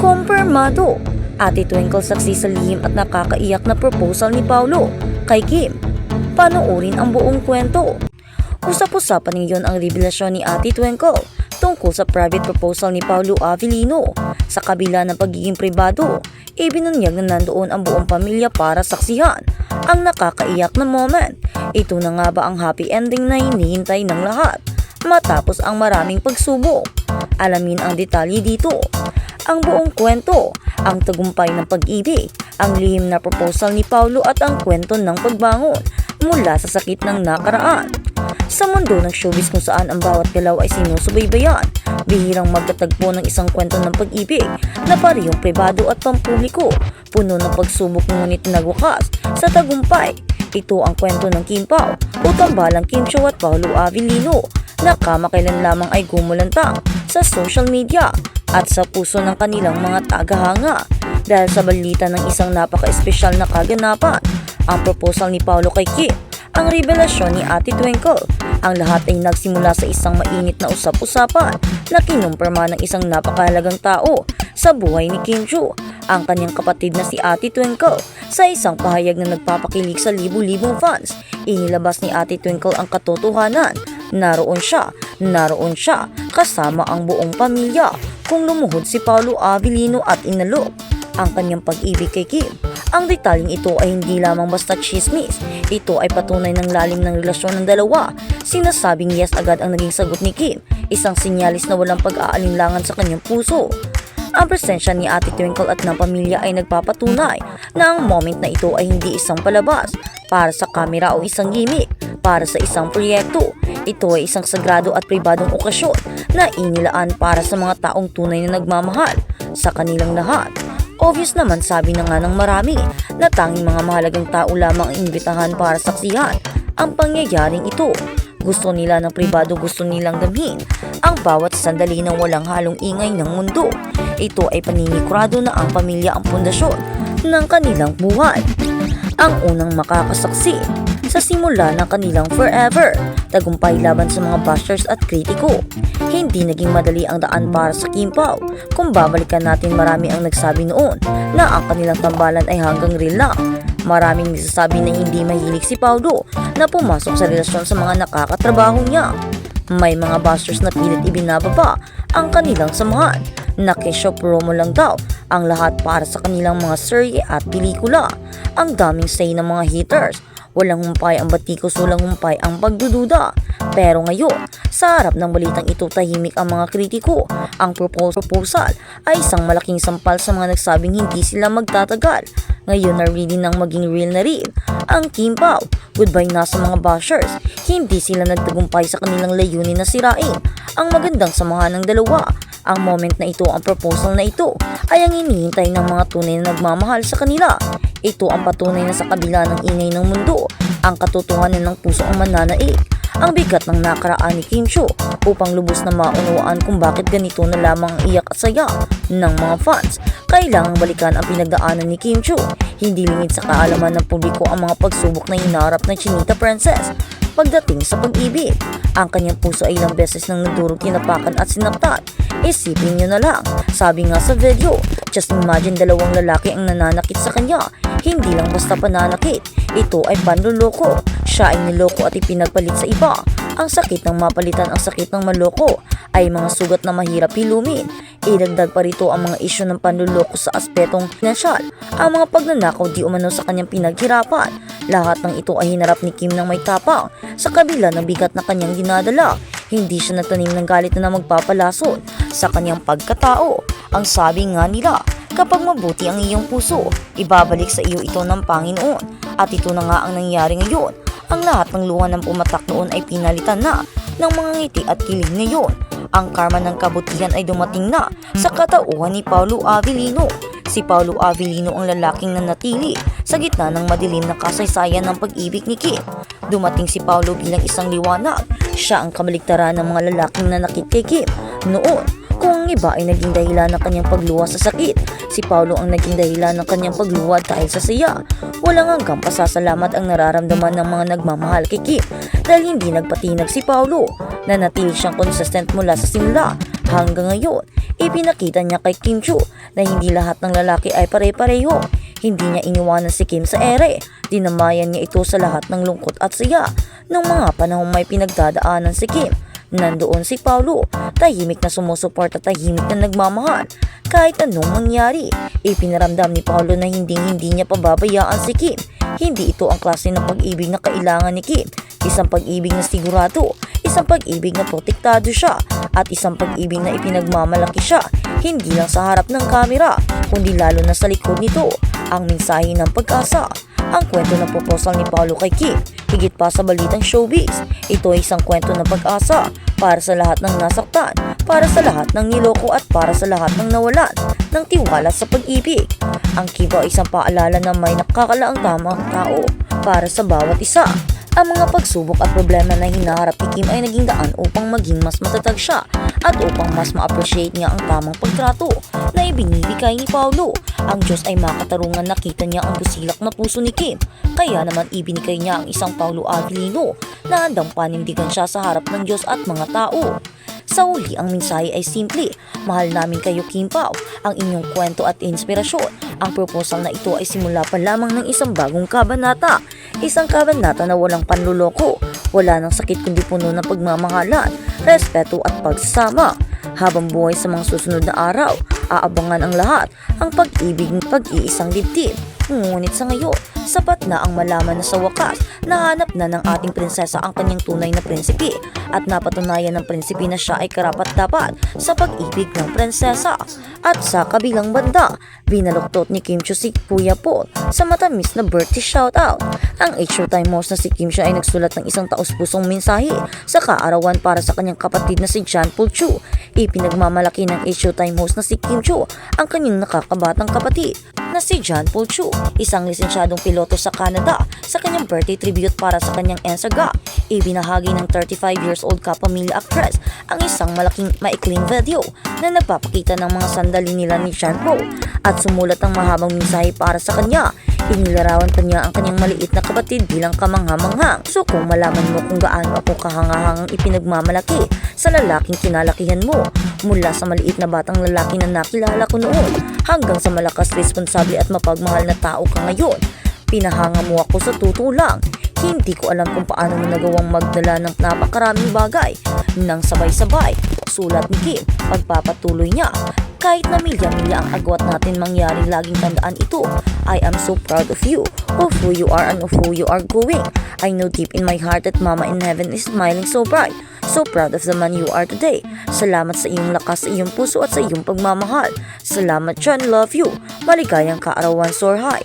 Kumpirmado, Ate Twinkle saksi sa lihim at nakakaiyak na proposal ni Paulo kay Kim. Panoorin ang buong kwento. Usap-usapan ngayon ang revelasyon ni Ate Twinkle tungkol sa private proposal ni Paulo Avellino. Sa kabila ng pagiging pribado, ibinunyag na nandoon ang buong pamilya para saksihan ang nakakaiyak na moment. Ito na nga ba ang happy ending na hinihintay ng lahat matapos ang maraming pagsubok? Alamin ang detalye dito. Ang buong kwento, ang tagumpay ng pag-ibig, ang lihim na proposal ni Paulo at ang kwento ng pagbangon mula sa sakit ng nakaraan. Sa mundo ng showbiz kung saan ang bawat galaw ay sinusubaybayan, bihirang magtatagpo ng isang kwento ng pag-ibig na parehong pribado at pampubliko, puno ng pagsubok ngunit nagwakas sa tagumpay. Ito ang kwento ng Kim Pao o tambalang Kim Chiu at Paulo Avellino na kamakailan lamang ay gumulantang sa social media at sa puso ng kanilang mga tagahanga dahil sa balita ng isang napaka-espesyal na kaganapan, ang proposal ni Paulo kay Kim, ang revelasyon ni Ate Twinkle. Ang lahat ay nagsimula sa isang mainit na usap-usapan na kinumpirma ng isang napakahalagang tao sa buhay ni Kim Chiu, ang kanyang kapatid na si Ate Twinkle. Sa isang pahayag na nagpapakilig sa libu-libong fans, inilabas ni Ate Twinkle ang katotohanan. Naroon siya, kasama ang buong pamilya kung lumuhod si Paulo Avellino at inalok ang kanyang pag-ibig kay Kim. Ang detalyeng ito ay hindi lamang basta chismis, ito ay patunay ng lalim ng relasyon ng dalawa. Sinasabing yes agad ang naging sagot ni Kim, isang sinyalis na walang pag-aalinlangan sa kanyang puso. Ang presensya ni Ate Twinkle at ng pamilya ay nagpapatunay na ang moment na ito ay hindi isang palabas para sa kamera o isang gimmick para sa isang proyekto. Ito ay isang sagrado at pribadong okasyon na inilaan para sa mga taong tunay na nagmamahal sa kanilang lahat. Obvious naman, sabi na nga ng marami, na tanging mga mahalagang tao lamang ang imbitahan para saksihan ang pangyayaring ito. Gusto nila ng pribado, gusto nilang damhin ang bawat sandali ng walang halong ingay ng mundo. Ito ay paninikurado na ang pamilya ang pundasyon ng kanilang buhay. Ang unang makakasaksi sa simula ng kanilang forever, tagumpay laban sa mga bashers at kritiko. Hindi naging madali ang daan para sa Kim Pao. Kung babalikan natin, marami ang nagsabi noon na ang kanilang tambalan ay hanggang real lang. Maraming nagsasabi na hindi mahilig si Paulo na pumasok sa relasyon sa mga nakakatrabaho niya. May mga bashers na pilit ibinababa ang kanilang samahan. Nakesyo promo lang daw ang lahat para sa kanilang mga serye at pelikula. Ang daming say ng mga haters. Walang humpay ang batikos, walang humpay ang pagdududa. Pero ngayon, sa harap ng balitang ito, tahimik ang mga kritiko. Ang proposal ay isang malaking sampal sa mga nagsabing hindi sila magtatagal. Ngayon na ready nang maging real na rin ang Kim Pao. Goodbye na sa mga bashers. Hindi sila nagtagumpay sa kanilang layunin na sirain ang magandang samahan ng dalawa. Ang moment na ito, ang proposal na ito, ay ang hinihintay ng mga tunay na nagmamahal sa kanila. Ito ang patunay na sa kabila ng ingay ng mundo, ang katotohanan ng puso ang mananaig. Ang bigat ng nakaraan ni Kim Chiu upang lubos na maunawaan kung bakit ganito na lamang ang iyak at saya ng mga fans. Kailangang balikan ang pinagdaanan ni Kim Chiu. Hindi lingid sa kaalaman ng publiko ang mga pagsubok na hinarap ng Chinita Princess. Pagdating sa pag-ibig, ang kanyang puso ay ilang beses nang nadurog, tinapakan at sinaktan. Isipin nyo na lang, sabi nga sa video, just imagine dalawang lalaki ang nananakit sa kanya. Hindi lang basta pananakit, ito ay panluloko. Siya ay niloko at ipinagpalit sa iba. Ang sakit ng mapalitan, ang sakit ng maloko ay mga sugat na mahirap hilumin. Idagdag pa rito ang mga isyu ng panluloko sa aspetong pinansyal, ang mga pagnanakaw di umano sa kanyang pinaghirapan. Lahat ng ito ay hinarap ni Kim ng may tapang sa kabila ng bigat na kanyang dinadala. Hindi siya natanim ng galit na magpapalason sa kanyang pagkatao. Ang sabi nga nila, kapag mabuti ang iyong puso, ibabalik sa iyo ito ng Panginoon. At ito na nga ang nangyari ngayon. Ang lahat ng luha ng pumatak noon ay pinalitan na ng mga ngiti at kilig ngayon. Ang karma ng kabutihan ay dumating na sa katauhan ni Paulo Avellino. Si Paulo Avellino ang lalaking nanatili sa gitna ng madilim na kasaysayan ng pag-ibig ni Kim. Dumating si Paulo bilang isang liwanag. Siya ang kabaligtaran ng mga lalaking nanakit kay Kim noon. Kung ang iba ay naging dahilan ng kanyang pagluha sa sakit, si Paulo ang naging dahilan ng kanyang pagluha dahil sa saya. Walang hanggang pasasalamat ang nararamdaman ng mga nagmamahal kay Kim dahil hindi nagpatinag si Paulo. Nanatili siyang consistent mula sa simula hanggang ngayon. Ipinakita niya kay Kim Chu na hindi lahat ng lalaki ay pare-pareho. Hindi niya iniwanan si Kim sa ere. Dinamayan niya ito sa lahat ng lungkot at saya. Nung mga panahong may pinagdadaanan si Kim, nandoon si Paulo, tahimik na sumusuporta, tahimik na nagmamahal. Kahit anong mangyari, ipinaramdam ni Paulo na hindi niya pababayaan si Kim. Hindi ito ang klase ng pag-ibig na kailangan ni Kim. Isang pag-ibig na sigurado, isang pag-ibig na protektado siya, at isang pag-ibig na ipinagmamalaki siya, hindi lang sa harap ng kamera, kundi lalo na sa likod nito. Ang mensahe ng pag-asa, ang kwento ng proposal ni Paulo kay Kim, higit pa sa balitang showbiz. Ito ay isang kwento ng pag-asa para sa lahat ng nasaktan, para sa lahat ng niloko at para sa lahat ng nawalan ng tiwala sa pag-ibig. Ang Kim ay isang paalala na may nakakalaang tamang tao para sa bawat isa. Ang mga pagsubok at problema na hinaharap ni Kim ay naging daan upang maging mas matatag siya at upang mas ma-appreciate niya ang tamang pagtrato na ibinibigay ni Paulo. Ang Diyos ay makatarungan, nakita niya ang busilak na puso ni Kim. Kaya naman ibinigay niya ang isang Paulo Avelino na handang panindigan siya sa harap ng Diyos at mga tao. Sa huli, ang mensahe ay simple: mahal namin kayo, Kim Pao, ang inyong kwento at inspirasyon. Ang proposal na ito ay simula pa lamang ng isang bagong kabanata. Isang kabanata na walang panluloko, wala ng sakit kundi puno ng pagmamahalan, respeto at pagsasama. Habang buhay sa mga susunod na araw, aabangan ang lahat, ang pag-ibig ng pag-iisang dibdib. Ngunit sa ngayon, sapat na ang malaman na sa wakas, nahanap na ng ating prinsesa ang kanyang tunay na prinsipe at napatunayan ng prinsipe na siya ay karapat-dapat sa pag-ibig ng prinsesa. At sa kabilang banda, binaluktot ni Kim Chu si Kuya Paul sa matamis na birthday shoutout. Ang Showtime host na si Kim Chu ay nagsulat ng isang taos-pusong mensahe sa kaarawan para sa kanyang kapatid na si John Paul Chu. Ipinagmamalaki ng Showtime host na si Kim Chu ang kanyang nakakabatang kapatid na si John Paul Chu, isang lisensyadong piloto sa Canada, sa kanyang birthday tribute para sa kanyang Instagram. Ibinahagi ng 35 years old kapamilya actress ang isang malaking maikling video na nagpapakita ng mga sandali nila ni John Paul at sumulat ang mahabang mensahe para sa kanya. Inilarawan pa niya ang kanyang maliit na kapatid bilang kamangha-manghang. So kung malaman mo kung gaano ako kahangahangang ipinagmamalaki sa lalaking kinalakihan mo, mula sa maliit na batang lalaki na nakilala ko noon hanggang sa malakas, responsable at mapagmahal na tao ka ngayon, pinahanga mo ako sa tutulang. Hindi ko alam kung paano mo nagawang magdala ng napakaraming bagay nang sabay-sabay. Sulat ni Kim, pagpapatuloy niya. Kahit na milya-milya ang agwat natin mangyari, laging tandaan ito. I am so proud of you, of who you are and of who you are going. I know deep in my heart that Mama in heaven is smiling so bright. So proud of the man you are today. Salamat sa iyong lakas, sa iyong puso at sa iyong pagmamahal. Salamat, John. Love you. Maligayang kaarawan, Soar High.